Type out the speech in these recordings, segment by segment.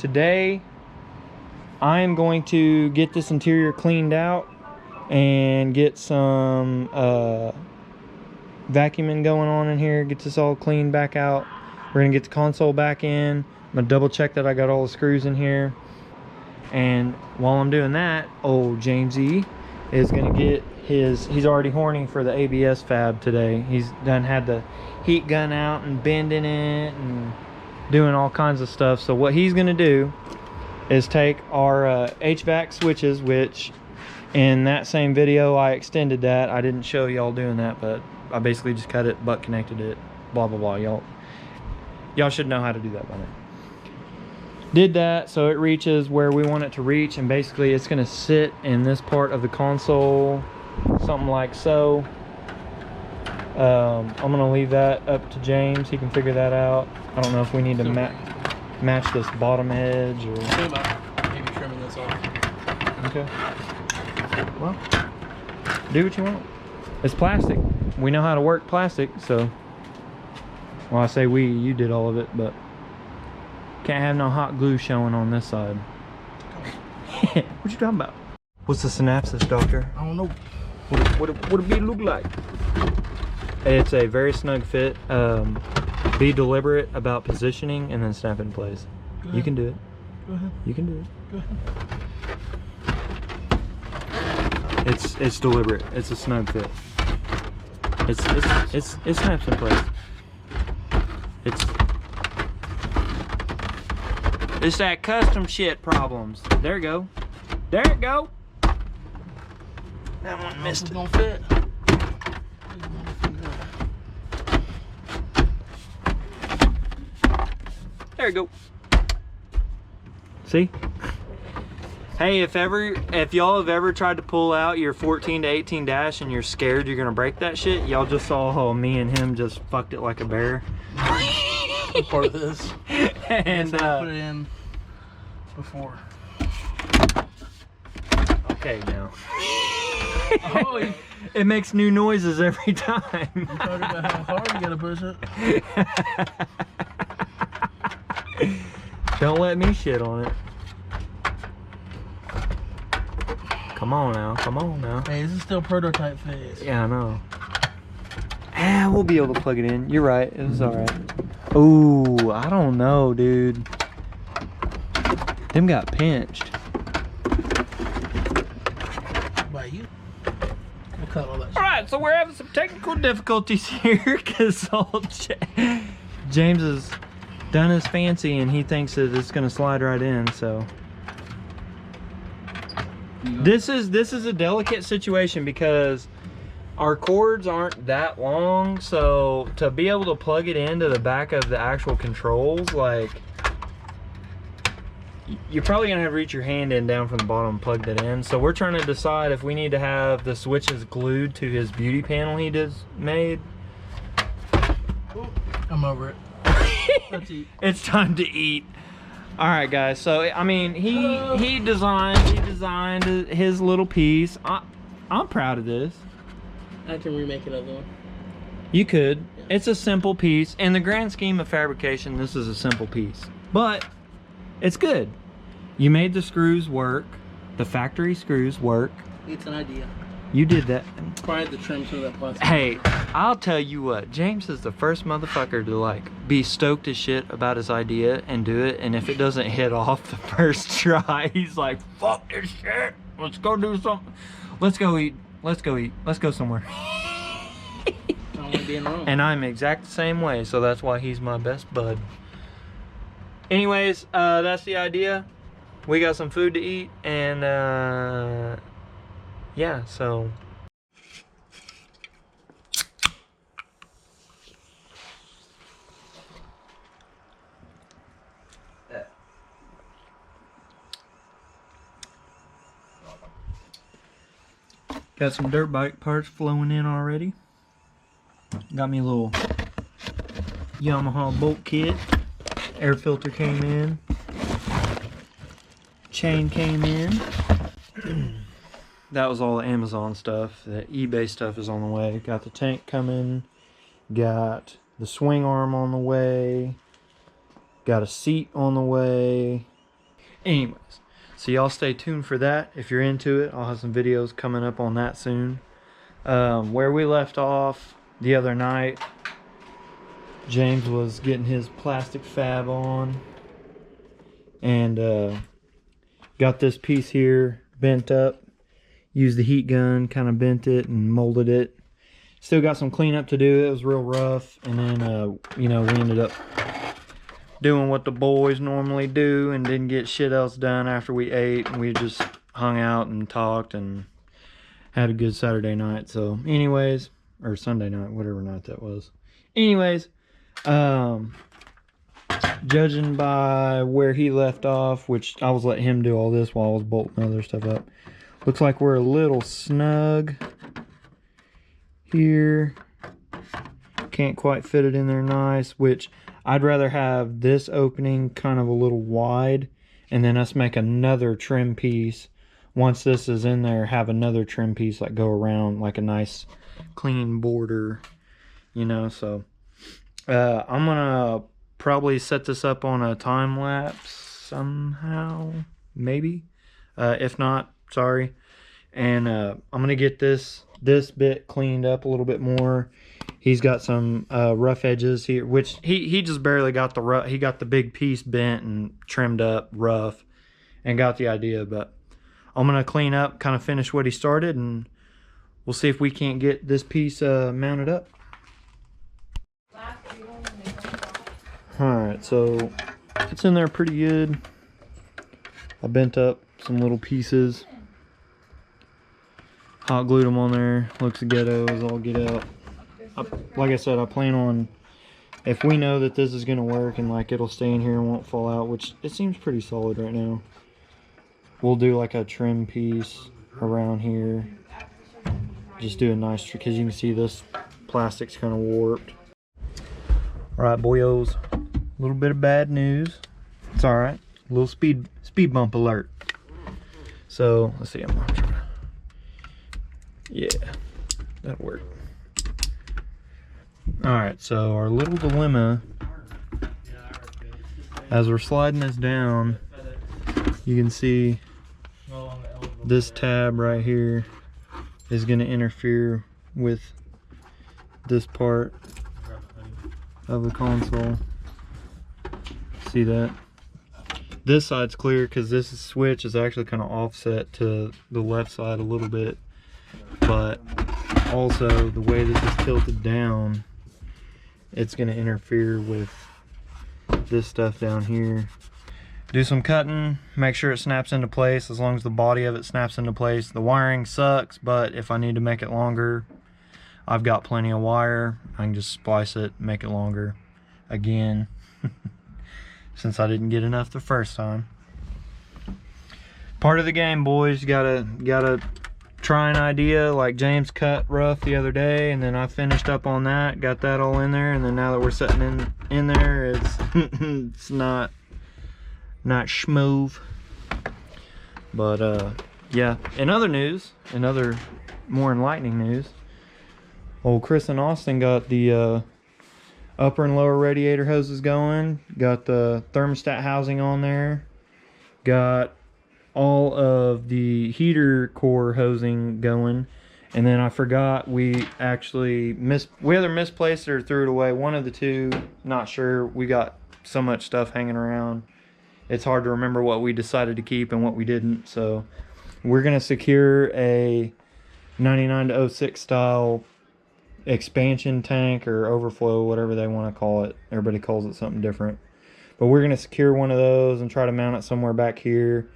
today I am going to get this interior cleaned out and get some vacuuming going on in here, get this all cleaned back out. We're gonna get the console back in. I'm gonna double check that I got all the screws in here. And while I'm doing that, old Jamesy is gonna get his, he's already horning for the ABS fab today. He's done had the heat gun out and bending it and doing all kinds of stuff. So what he's gonna do is take our HVAC switches, which in that same video I extended that. I didn't show y'all doing that, but I basically just cut it, butt connected it, blah blah blah. Y'all should know how to do that by now. Did that so it reaches where we want it to reach, and basically it's gonna sit in this part of the console, something like so. I'm gonna leave that up to James. He can figure that out. I don't know if we need to match this bottom edge or maybe trimming this off. Okay. Well, do what you want. It's plastic. We know how to work plastic, so. Well, I say we, you did all of it, but can't have no hot glue showing on this side. What you talking about? What's the synopsis, doctor? I don't know. What it be look like? It's a very snug fit. Be deliberate about positioning and then snap it in place. You can do it. Go ahead. You can do it. Go ahead. It's deliberate. It's a snug fit. It snaps in place. It's that custom shit problems. There you go. There you go. That one missed it. Gonna fit. There you go. See? Hey, if y'all have ever tried to pull out your 14 to 18 dash and you're scared you're gonna break that shit, y'all just saw how me and him just fucked it like a bear. Part of this. And put it in before. Okay, now. Oh, it makes new noises every time. You talking about how hard you gotta push it? Don't let me shit on it. Come on now, come on now. Hey, this is still prototype phase. Yeah, I know. Ah, we'll be able to plug it in. You're right, it was alright. Ooh, I don't know, dude. Them got pinched. By you. We'll cut all that shit. Alright, so we're having some technical difficulties here because James has done his fancy and he thinks that it's gonna slide right in, so. This is a delicate situation because our cords aren't that long, so to be able to plug it into the back of the actual controls, like, you're probably gonna have to reach your hand in down from the bottom and plug that in. So we're trying to decide if we need to have the switches glued to his beauty panel he just made. I'm over it. Let's eat. It's time to eat. All right, guys. So I mean, he designed his little piece. I'm proud of this. I can remake another one. You could. Yeah. It's a simple piece. In the grand scheme of fabrication, this is a simple piece, but it's good. You made the screws work. The factory screws work. It's an idea. You did that. Probably had to trim some of that plastic. Hey, I'll tell you what, James is the first motherfucker to like be stoked as shit about his idea and do it, and if it doesn't hit off the first try, he's like, fuck this shit, let's go do something. Let's go eat. Let's go eat. Let's go somewhere. I don't like being wrong. And I'm exact the same way, so that's why he's my best bud. Anyways, that's the idea. We got some food to eat, and yeah, so. Got some dirt bike parts flowing in already. Got me a little Yamaha bolt kit. Air filter came in. Chain came in. That was all the Amazon stuff. The eBay stuff is on the way. Got the tank coming. Got the swing arm on the way. Got a seat on the way. Anyways, so y'all stay tuned for that. If you're into it, I'll have some videos coming up on that soon. Where we left off the other night, James was getting his plastic fab on, and got this piece here bent up. Used the heat gun, kind of bent it and molded it. Still got some cleanup to do. It was real rough, and then you know, we ended up doing what the boys normally do and didn't get shit else done after we ate, and we just hung out and talked and had a good Saturday night. So anyways, or Sunday night, whatever night that was. Anyways, judging by where he left off, which I was letting him do all this while I was bolting other stuff up, looks like we're a little snug here. Can't quite fit it in there nice, which I'd rather have this opening kind of a little wide, and then us make another trim piece. Once this is in there, have another trim piece like go around like a nice clean border, you know. So I'm gonna probably set this up on a time lapse somehow, maybe. If not, sorry. And I'm gonna get this bit cleaned up a little bit more. He's got some rough edges here, which he just barely got the rough. He got the big piece bent and trimmed up rough and got the idea. But I'm gonna clean up, kind of finish what he started, and we'll see if we can't get this piece mounted up. Alright, so it's in there pretty good. I bent up some little pieces, hot glued them on there. Looks ghetto as all get out. Like I said, I plan on, if we know that this is going to work and like it'll stay in here and won't fall out, which it seems pretty solid right now, we'll do like a trim piece around here. Just do a nice, because you can see this plastic's kind of warped. Alright, boyos, a little bit of bad news. It's alright. A little speed bump alert. So let's see, I'm gonna try. Yeah, that'll work. Alright, so our little dilemma, as we're sliding this down, you can see this tab right here is going to interfere with this part of the console. See that? This side's clear because this switch is actually kind of offset to the left side a little bit, but also the way this is tilted down, it's going to interfere with this stuff down here. Do some cutting, make sure it snaps into place. As long as the body of it snaps into place. The wiring sucks, but if I need to make it longer, I've got plenty of wire. I can just splice it, make it longer again, since I didn't get enough the first time. Part of the game, boys. You gotta try an idea. Like James cut rough the other day, and then I finished up on that, got that all in there, and then now that we're sitting in there, it's it's not smooth. But yeah, in other news, in other more enlightening news, old Chris and Austin got the upper and lower radiator hoses going, got the thermostat housing on there, got all of the heater core hosing going, and then I forgot, we actually we either misplaced it or threw it away, one of the two, not sure. We got so much stuff hanging around, it's hard to remember what we decided to keep and what we didn't. So we're gonna secure a 99-06 style expansion tank or overflow, whatever they want to call it. Everybody calls it something different, but we're gonna secure one of those and try to mount it somewhere back here.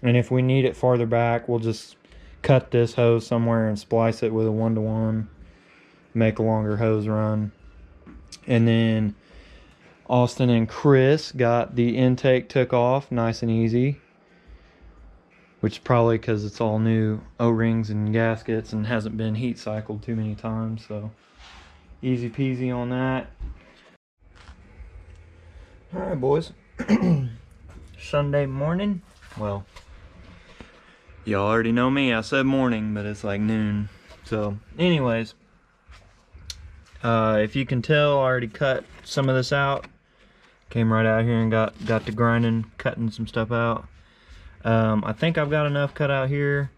And if we need it farther back, we'll just cut this hose somewhere and splice it with a 1-to-1, make a longer hose run. And then Austin and Chris got the intake took off nice and easy, which is probably because it's all new O-rings and gaskets and hasn't been heat cycled too many times. So easy peasy on that. All right, boys. Sunday morning. Well, y'all already know me. I said morning, but it's like noon. So anyways, if you can tell, I already cut some of this out. Came right out here and got to grinding, cutting some stuff out. I think I've got enough cut out here,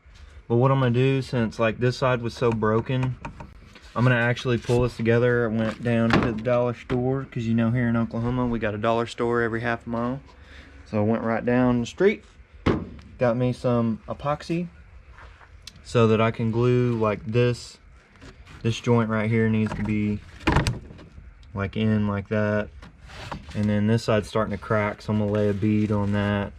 but what I'm gonna do, since like this side was so broken, I'm gonna actually pull this together. I went down to the dollar store, because you know here in Oklahoma we got a dollar store every half mile. So I went right down the street, got me some epoxy so that I can glue like this. This joint right here needs to be like in like that. And then this side's starting to crack, so I'm gonna lay a bead on that.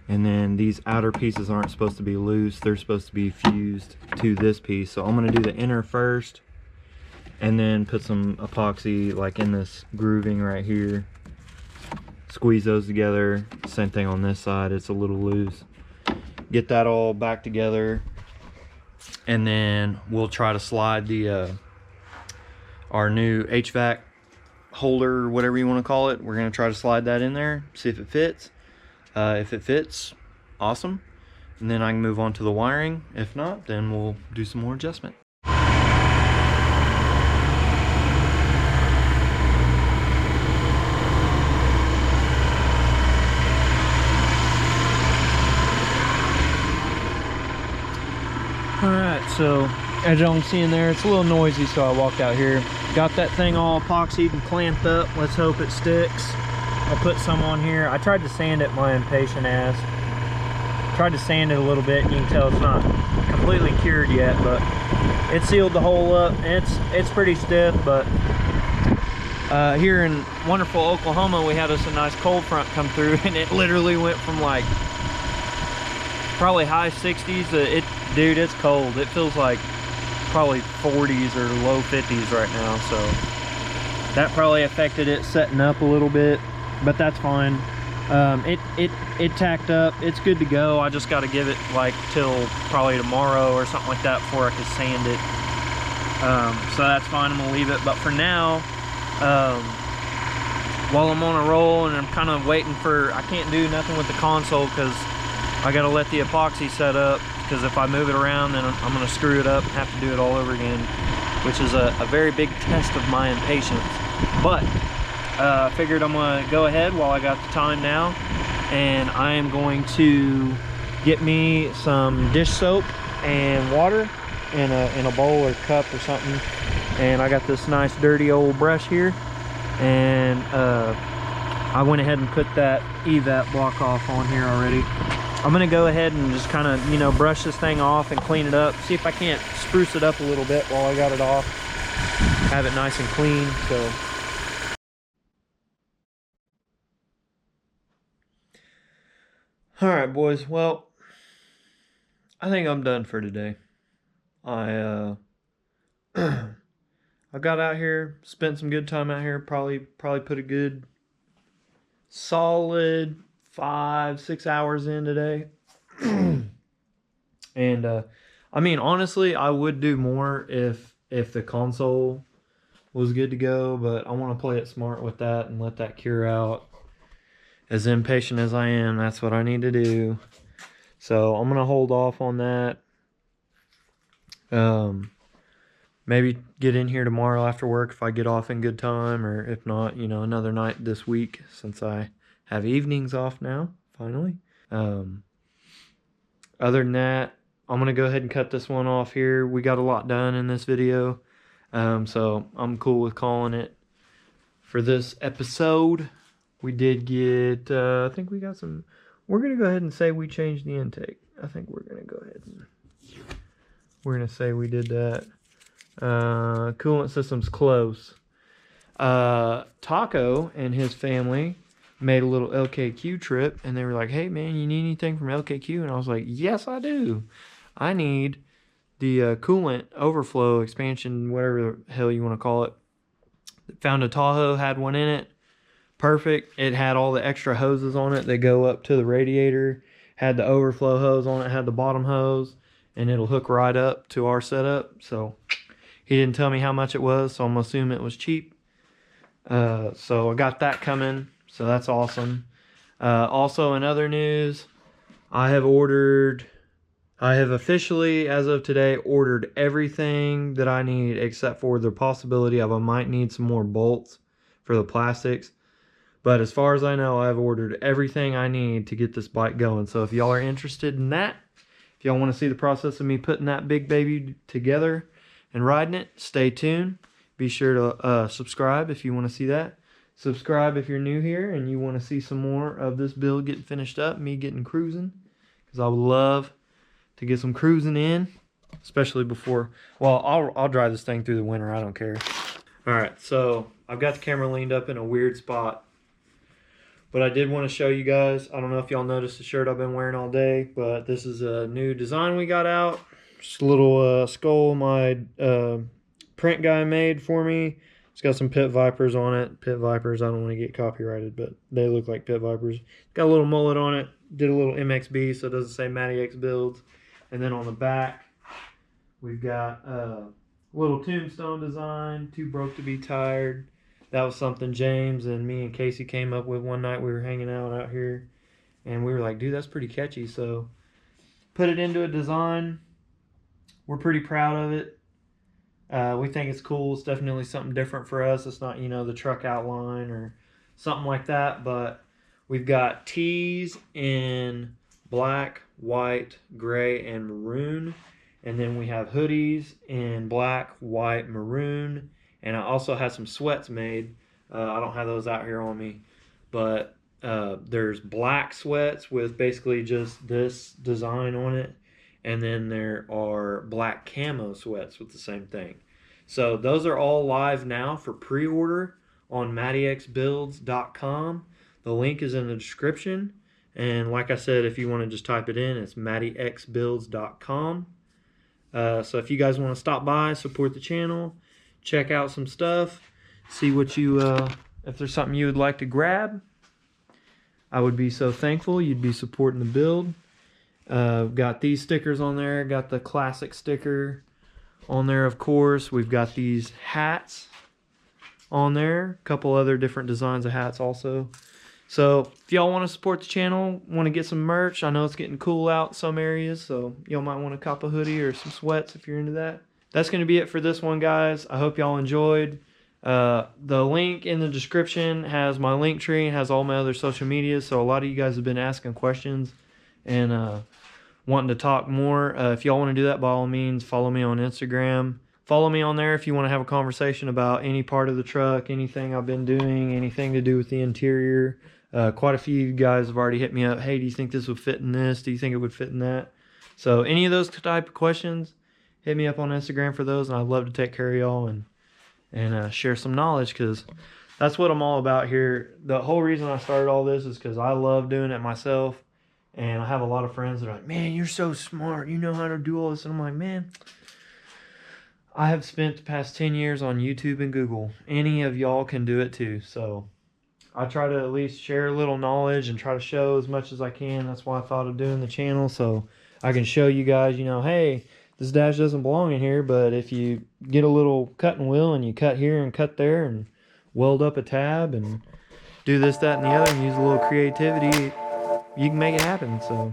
And then these outer pieces aren't supposed to be loose, they're supposed to be fused to this piece. So I'm gonna do the inner first, and then put some epoxy like in this grooving right here. Squeeze those together. Same thing on this side, it's a little loose. Get that all back together, and then we'll try to slide the our new HVAC holder, or whatever you want to call it. We're gonna try to slide that in there, see if it fits. If it fits, awesome, and then I can move on to the wiring. If not, then we'll do some more adjustment. Alright, so as y'all can see in there, it's a little noisy, so I walked out here. Got that thing all epoxied and clamped up. Let's hope it sticks. I'll put some on here. I tried to sand it, my impatient ass. Tried to sand it a little bit, and you can tell it's not completely cured yet, but it sealed the hole up. It's pretty stiff, but here in wonderful Oklahoma, we had us a nice cold front come through, and it literally went from like probably high 60s. Dude, it's cold. It feels like probably 40s or low 50s right now, so that probably affected it setting up a little bit, but that's fine. It tacked up. It's good to go. I just got to give it like till probably tomorrow or something like that before I can sand it. So that's fine. I'm gonna leave it. But for now, while I'm on a roll and I'm kind of waiting for, I can't do nothing with the console because I got to let the epoxy set up, because if I move it around, then I'm going to screw it up and have to do it all over again, which is a very big test of my impatience. But I figured I'm going to go ahead while I got the time now, and I am going to get me some dish soap and water in a bowl or cup or something. And I got this nice dirty old brush here, and I went ahead and put that evap block off on here already. I'm gonna go ahead and just kind of, you know, brush this thing off and clean it up, see if I can't spruce it up a little bit while I got it off, have it nice and clean. So all right, boys, well, I think I'm done for today. I got out here, spent some good time out here, probably put a good solid 5-6 hours in today. And I mean, honestly, I would do more if the console was good to go, but I want to play it smart with that and let that cure out. As impatient as I am, that's what I need to do. So I'm gonna hold off on that. Maybe get in here tomorrow after work if I get off in good time, or if not, you know, another night this week, since I have evenings off now, finally. Other than that, I'm gonna go ahead and cut this one off here. We got a lot done in this video, so I'm cool with calling it for this episode. We did get, I think we got some, we're gonna go ahead and say we changed the intake. I think we're gonna go ahead and, we're gonna say we did that. Coolant system's close. Taco and his family made a little LKQ trip, and they were like, hey man, you need anything from LKQ? And I was like, yes I do. I need the coolant overflow expansion, whatever the hell you want to call it. Found a Tahoe, had one in it. Perfect. It had all the extra hoses on it that go up to the radiator. Had the overflow hose on it, had the bottom hose, and it'll hook right up to our setup. So he didn't tell me how much it was, so I'm gonna assume it was cheap. So I got that coming. So that's awesome. Also, in other news, I have officially, as of today, ordered everything that I need except for the possibility of I might need some more bolts for the plastics. But as far as I know, I've ordered everything I need to get this bike going. So if y'all are interested in that, if y'all want to see the process of me putting that big baby together and riding it, stay tuned. Be sure to subscribe if you want to see that. Subscribe if you're new here and you want to see some more of this build getting finished up, me getting cruising. Because I would love to get some cruising in, especially before, well, I'll drive this thing through the winter, I don't care. All right, so I've got the camera leaned up in a weird spot, but I did want to show you guys. I don't know if y'all noticed the shirt I've been wearing all day, but this is a new design we got out. Just a little skull my print guy made for me. It's got some pit vipers on it. Pit vipers, I don't want to get copyrighted, but they look like pit vipers. Got a little mullet on it. Did a little MXB, so it doesn't say MattyXBuilds. And then on the back, we've got a little tombstone design, too broke to be tired. That was something James and me and Casey came up with one night we were hanging out here. And we were like, dude, that's pretty catchy. So put it into a design. We're pretty proud of it. We think it's cool. It's definitely something different for us. It's not, you know, the truck outline or something like that. But we've got tees in black, white, gray, and maroon. And then we have hoodies in black, white, maroon. And I also have some sweats made. I don't have those out here on me. But there's black sweats with basically just this design on it. And then there are black camo sweats with the same thing. So those are all live now for pre-order on MattyXBuilds.com. The link is in the description. And like I said, if you want to just type it in, it's MattyXBuilds.com. So if you guys want to stop by, support the channel, check out some stuff, see what you, if there's something you would like to grab, I would be so thankful. You'd be supporting the build. Got these stickers on there. Got the classic sticker on there, of course. We've got these hats on there. A couple other different designs of hats also. So if y'all want to support the channel, want to get some merch, I know it's getting cool out in some areas, so y'all might want to cop a hoodie or some sweats if you're into that. That's going to be it for this one, guys. I hope y'all enjoyed. The link in the description has my link tree, has all my other social media, so a lot of you guys have been asking questions and wanting to talk more. If y'all want to do that, by all means, follow me on Instagram. Follow me on there if you want to have a conversation about any part of the truck, anything I've been doing, anything to do with the interior. Quite a few of you guys have already hit me up. Hey, do you think this would fit in this? Do you think it would fit in that? So any of those type of questions, hit me up on Instagram for those, and I'd love to take care of y'all and share some knowledge, because that's what I'm all about here. The whole reason I started all this is because I love doing it myself. And I have a lot of friends that are like, man, you're so smart. You know how to do all this. And I'm like, man, I have spent the past 10 years on YouTube and Google. Any of y'all can do it too. So I try to at least share a little knowledge and try to show as much as I can. That's why I thought of doing the channel. So I can show you guys, you know, hey, this dash doesn't belong in here. But if you get a little cutting wheel and you cut here and cut there and weld up a tab and do this, that, and the other and use a little creativity, you can make it happen. So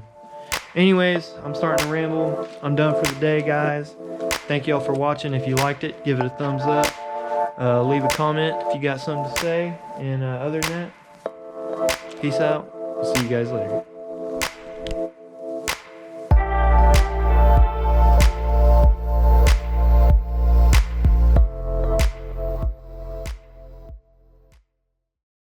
anyways, I'm starting to ramble. I'm done for the day, guys. Thank y'all for watching. If you liked it, give it a thumbs up. Leave a comment if you got something to say. And other than that, peace out. We'll see you guys later.